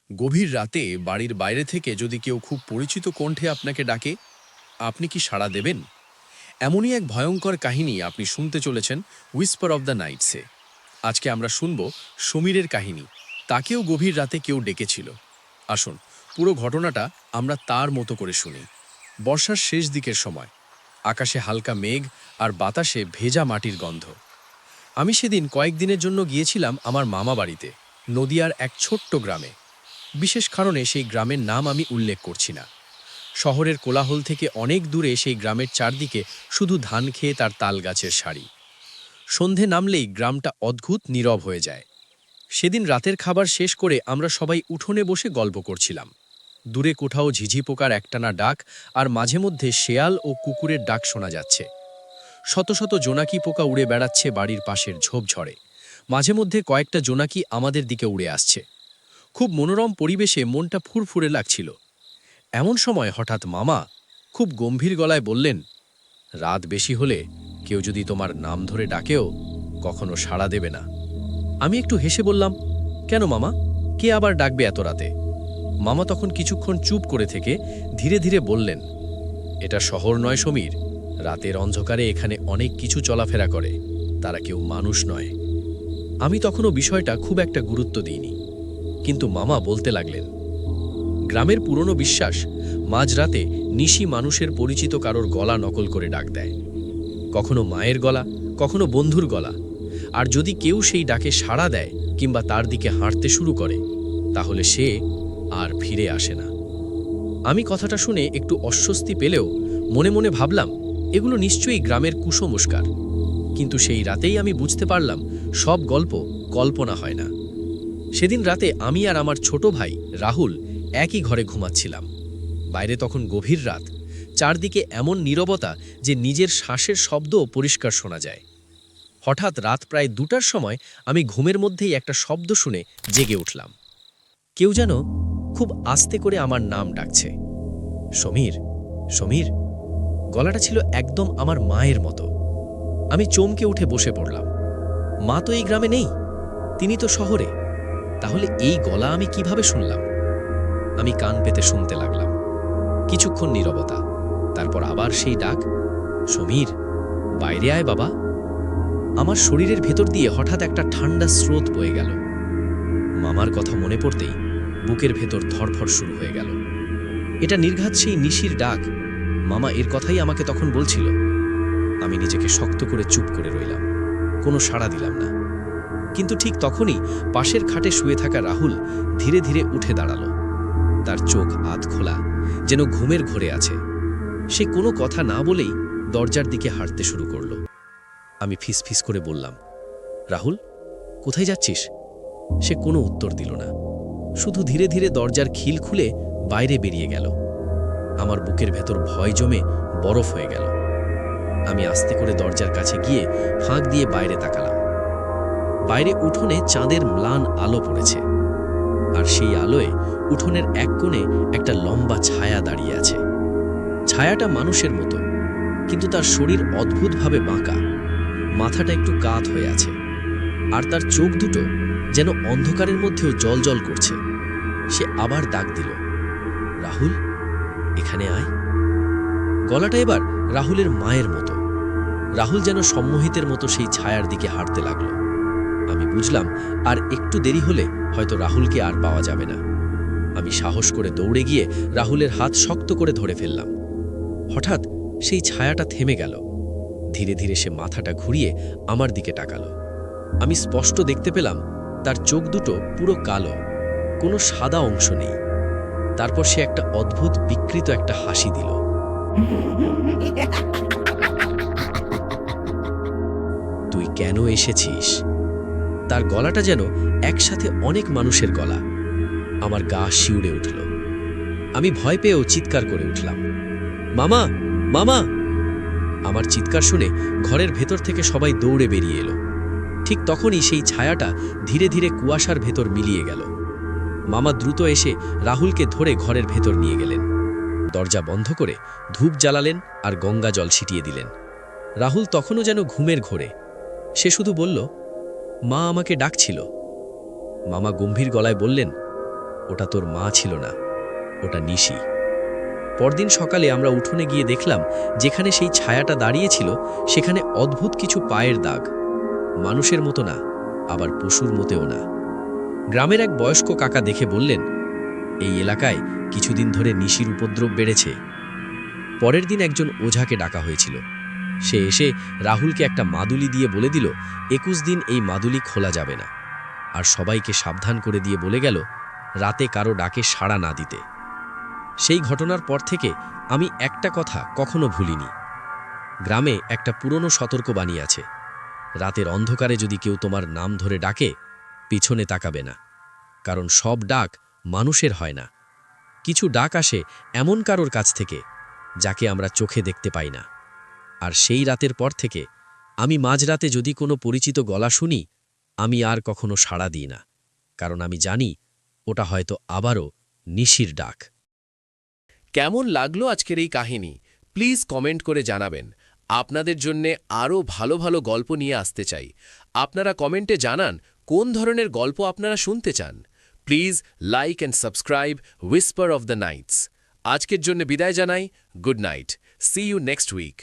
গভীর রাতে বাড়ির বাইরে থেকে যদি কেউ খুব পরিচিত কণ্ঠে আপনাকে ডাকে, আপনি কি সাড়া দেবেন? এমনই এক ভয়ঙ্কর কাহিনী আপনি শুনতে চলেছেন হুইসপার অব দ্য নাইটসে। আজকে আমরা শুনব সমীরের কাহিনী। তাকেও গভীর রাতে কেউ ডেকেছিল। আসুন, পুরো ঘটনাটা আমরা তার মতো করে শুনি। বর্ষার শেষ দিকের সময়, আকাশে হালকা মেঘ আর বাতাসে ভেজা মাটির গন্ধ। আমি সেদিন কয়েকদিনের জন্য গিয়েছিলাম আমার মামা বাড়িতে, নদিয়ার এক ছোট্ট গ্রামে। বিশেষ কারণে সেই গ্রামের নাম আমি উল্লেখ করছি না। শহরের কোলাহল থেকে অনেক দূরে সেই গ্রামের চারদিকে শুধু ধান খেয়ে তার তাল গাছের সারি। সন্ধে নামলেই গ্রামটা অদ্ভুত নীরব হয়ে যায়। সেদিন রাতের খাবার শেষ করে আমরা সবাই উঠোনে বসে গল্প করছিলাম। দূরে কোথাও ঝিঝি পোকার একটানা ডাক, আর মাঝে মধ্যে শেয়াল ও কুকুরের ডাক শোনা যাচ্ছে। শত শত জোনাকি পোকা উড়ে বেড়াচ্ছে বাড়ির পাশের ঝোপঝড়ে। মাঝে মধ্যে কয়েকটা জোনাকি আমাদের দিকে উড়ে আসছে। খুব মনোরম পরিবেশে মনটা ফুরফুরে লাগছিল। এমন সময় হঠাৎ মামা খুব গম্ভীর গলায় বললেন, রাত বেশি হলে কেউ যদি তোমার নাম ধরে ডাকেও কখনো সাড়া দেবে না। আমি একটু হেসে বললাম, কেন মামা, কে আবার ডাকবে এত রাতে? মামা তখন কিছুক্ষণ চুপ করে থেকে ধীরে ধীরে বললেন, এটা শহর নয় সমীর। রাতের অন্ধকারে এখানে অনেক কিছু চলাফেরা করে, তারা কেউ মানুষ নয়। আমি তখনও বিষয়টা খুব একটা গুরুত্ব দিইনি, কিন্তু মামা বলতে লাগলেন, গ্রামের পুরনো বিশ্বাস, মাঝরাতে নিশি মানুষের পরিচিত কারোর গলা নকল করে ডাক দেয়। কখনো মায়ের গলা, কখনো বন্ধুর গলা। আর যদি কেউ সেই ডাকে সাড়া দেয় কিংবা তার দিকে হাঁটতে শুরু করে, তাহলে সে আর ফিরে আসে না। আমি কথাটা শুনে একটু অস্বস্তি পেলেও মনে মনে ভাবলাম, এগুলো নিশ্চয়ই গ্রামের কুসংস্কার। কিন্তু সেই রাতেই আমি বুঝতে পারলাম, সব গল্প কল্পনা হয় না। সেদিন রাতে আমি আর আমার ছোট ভাই রাহুল একই ঘরে ঘুমাচ্ছিলাম। বাইরে তখন গভীর রাত, চারদিকে এমন নীরবতা যে নিজের শ্বাসের শব্দও পরিষ্কার শোনা যায়। হঠাৎ রাত প্রায় 2টার সময় আমি ঘুমের মধ্যেই একটা শব্দ শুনে জেগে উঠলাম। কেউ যেন খুব আস্তে করে আমার নাম ডাকছে, সমীর, সমীর। গলাটা ছিল একদম আমার মায়ের মতো। আমি চমকে উঠে বসে পড়লাম। মা তো এই গ্রামে নেই, তিনি তো শহরে। তাহলে এই গলা আমি কিভাবে শুনলাম? আমি কান পেতে শুনতে লাগলাম। কিছুক্ষণ নীরবতা, তারপর আবার সেই ডাক, সমীর, বাইরে আয় বাবা। আমার শরীরের ভেতর দিয়ে হঠাৎ একটা ঠান্ডা স্রোত বয়ে গেল। মামার কথা মনে পড়তেই বুকের ভেতর ধড়ফড় শুরু হয়ে গেল। এটা নির্ঘাত সেই নিশির ডাক। মামা এর কথাই আমাকে তখন বলছিল। আমি নিজেকে শক্ত করে চুপ করে রইলাম, কোনো সাড়া দিলাম না। কিন্তু ঠিক তখনই পাশের খাটে শুয়ে থাকা রাহুল ধীরে ধীরে উঠে দাঁড়ালো। তার চোখ আধ খোলা, যেন ঘুমের ঘোরে আছে। সে কোনো কথা না বলেই দরজার দিকে হাঁটতে শুরু করল। আমি ফিসফিস করে বললাম, রাহুল, কোথায় যাচ্ছিস? সে কোনো উত্তর দিল না, শুধু ধীরে ধীরে দরজার খিল খুলে বাইরে বেরিয়ে গেল। আমার বুকের ভেতর ভয় জমে বরফ হয়ে গেল। আমি আস্তে করে দরজার কাছে গিয়ে ফাঁক দিয়ে বাইরে তাকালাম। বাইরে উঠোনে চাঁদের ম্লান আলো পড়েছে, আর সেই আলোয় উঠোনের এক কোণে একটা লম্বা ছায়া দাঁড়িয়ে আছে। ছায়াটা মানুষের মতো, কিন্তু তার শরীর অদ্ভুতভাবে বাঁকা, মাথাটা একটু কাত হয়ে আছে, আর তার চোখ দুটো যেন অন্ধকারের মধ্যেও জ্বলজ্বল করছে। সে আবার ডাক দিল, রাহুল, এখানে আয়। গলাটা এবার রাহুলের মায়ের মতো। রাহুল যেন সম্মোহিতের মতো সেই ছায়ার দিকে হাঁটতে লাগলো। আমি বুঝলাম, আর একটু দেরি হলে হয়তো রাহুলকে আর পাওয়া যাবে না। আমি সাহস করে দৌড়ে গিয়ে রাহুলের হাত শক্ত করে ধরে ফেললাম। হঠাৎ সেই ছায়াটা থেমে গেল। ধীরে ধীরে সে মাথাটা ঘুরিয়ে আমার দিকে তাকালো। আমি স্পষ্ট দেখতে পেলাম তার চোখ দুটো পুরো কালো, কোনো সাদা অংশ নেই। তারপর সে একটা অদ্ভুত বিকৃত একটা হাসি দিল। তুই কেন এসেছিস? তার গলাটা যেন একসাথে অনেক মানুষের গলা। আমার গা শিউরে উঠল। আমি ভয় পেয়েও চিৎকার করে উঠলাম, মামা, মামা! আমার চিৎকার শুনে ঘরের ভেতর থেকে সবাই দৌড়ে বেরিয়ে এলো। ঠিক তখনই সেই ছায়াটা ধীরে ধীরে কুয়াশার ভেতর মিলিয়ে গেল। মামা দ্রুত এসে রাহুলকে ধরে ঘরের ভেতর নিয়ে গেলেন। দরজা বন্ধ করে ধূপ জ্বালালেন আর গঙ্গা জল ছিটিয়ে দিলেন। রাহুল তখনও যেন ঘুমের ঘোরে। সে শুধু বলল, মা আমাকে ডাকছিল। মামা গম্ভীর গলায় বললেন, ওটা তোর মা ছিল না, ওটা নিশি। পরদিন সকালে আমরা উঠোনে গিয়ে দেখলাম যেখানে সেই ছায়াটা দাঁড়িয়েছিল সেখানে অদ্ভুত কিছু পায়ের দাগ, মানুষের মতো না, আবার পশুর মতেও না। গ্রামের এক বয়স্ক কাকা দেখে বললেন, এই এলাকায় কিছুদিন ধরে নিশির উপদ্রব বেড়েছে। পরের দিন একজন ওঝাকে ডাকা হয়েছিল। সে এসে রাহুলকে একটা মাদুলি দিয়ে বলে দিল ২১ দিন এই মাদুলি খোলা যাবে না, আর সবাইকে সাবধান করে দিয়ে বলে গেল রাতে কারো ডাকে সাড়া না দিতে। সেই ঘটনার পর থেকে আমি একটা কথা কখনো ভুলিনি। গ্রামে একটা পুরনো সতর্কবাণী আছে, রাতের অন্ধকারে যদি কেউ তোমার নাম ধরে ডাকে, পিছনে তাকাবে না, কারণ সব ডাক মানুষের হয় না। কিছু ডাক আসে এমন কারোর কাছ থেকে যাকে আমরা চোখে দেখতে পাই না। আর সেই রাতের পর থেকে আমি মাঝরাতে যদি কোনো পরিচিত গলা শুনি, আমি আর কখনো সাড়া দিই না, কারণ আমি জানি ওটা হয়তো আবারও নিশির ডাক। কেমন লাগলো আজকের এই কাহিনী? প্লিজ কমেন্ট করে জানাবেন। আপনাদের জন্যে আরও ভালো ভালো গল্প নিয়ে আসতে চাই। আপনারা কমেন্টে জানান কোন ধরনের গল্প আপনারা শুনতে চান। Please like and subscribe whisper of the nights. আজকের জন্য বিদায় জানাই। Good night. See you next week.